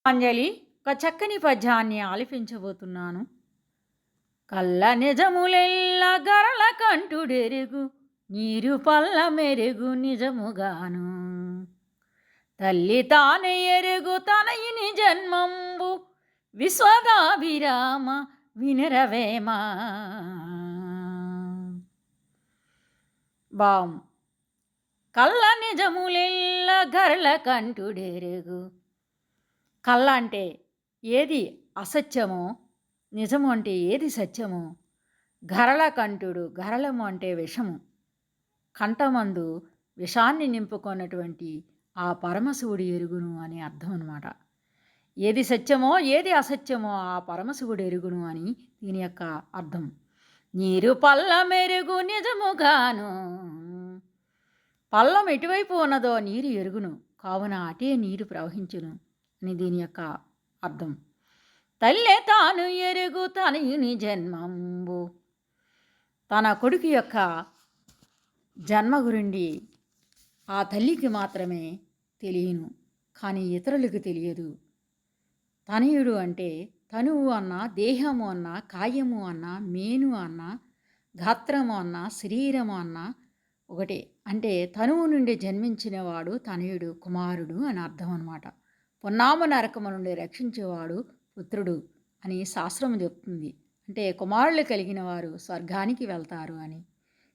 అంజలి ఒక చక్కని పద్యాన్ని ఆలపించబోతున్నాను. కళ్ళ నిజములెల్ల గరళ కంఠుడెరుగు నీరు పల్ల మెరుగు నిజముగాను తల్లి తాను ఎరుగు తనయుని జన్మంబు విశ్వదాభిరామ వినరవేమా. బాం కళ్ళ నిజములెల్ల గరళ కంఠుడెరుగు. కళ్ళ అంటే ఏది అసత్యమో, నిజము అంటే ఏది సత్యమో. గరళ కంఠుడు, గరళము అంటే విషము, కంఠమందు విషాన్ని నింపుకున్నటువంటి ఆ పరమశివుడు ఎరుగును అని అర్థం అన్నమాట. ఏది సత్యమో ఏది అసత్యమో ఆ పరమశివుడు ఎరుగును అని దీని యొక్క అర్థం. నీరు పల్ల మెరుగు నిజముగాను. పల్లం ఎటువైపు ఉన్నదో నీరు ఎరుగును, కావున అటే నీరు ప్రవహించును అని దీని యొక్క అర్థం. తల్లే తాను ఎరుగు తనయుని జన్మంబు. తన కొడుకు యొక్క జన్మ గురించి ఆ తల్లికి మాత్రమే తెలియను, కానీ ఇతరులకు తెలియదు. తనయుడు అంటే తనువు అన్న, దేహము అన్న, కాయము అన్న, మేను అన్న, గాత్రము అన్న, శరీరము అన్న ఒకటే. అంటే తనువు నుండి జన్మించిన వాడు తనయుడు, కుమారుడు అని అర్థం అన్నమాట. పొన్నామ నరకము నుండి రక్షించేవాడు పుత్రుడు అని శాస్త్రము చెప్తుంది. అంటే కుమారులు కలిగిన వారు స్వర్గానికి వెళ్తారు అని.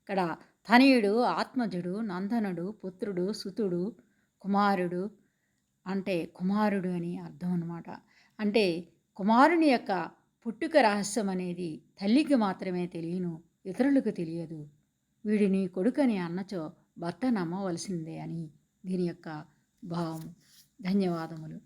ఇక్కడ తనయుడు, ఆత్మజుడు, నందనుడు, పుత్రుడు, సుతుడు, కుమారుడు అంటే కుమారుడు అని అర్థం అన్నమాట. అంటే కుమారుని యొక్క పుట్టుక రహస్యం అనేది తల్లికి మాత్రమే తెలియను, ఇతరులకు తెలియదు. వీడిని కొడుకని అన్నచో భర్త నమ్మవలసిందే అని దీని యొక్క భావం. ధన్యవాదములు.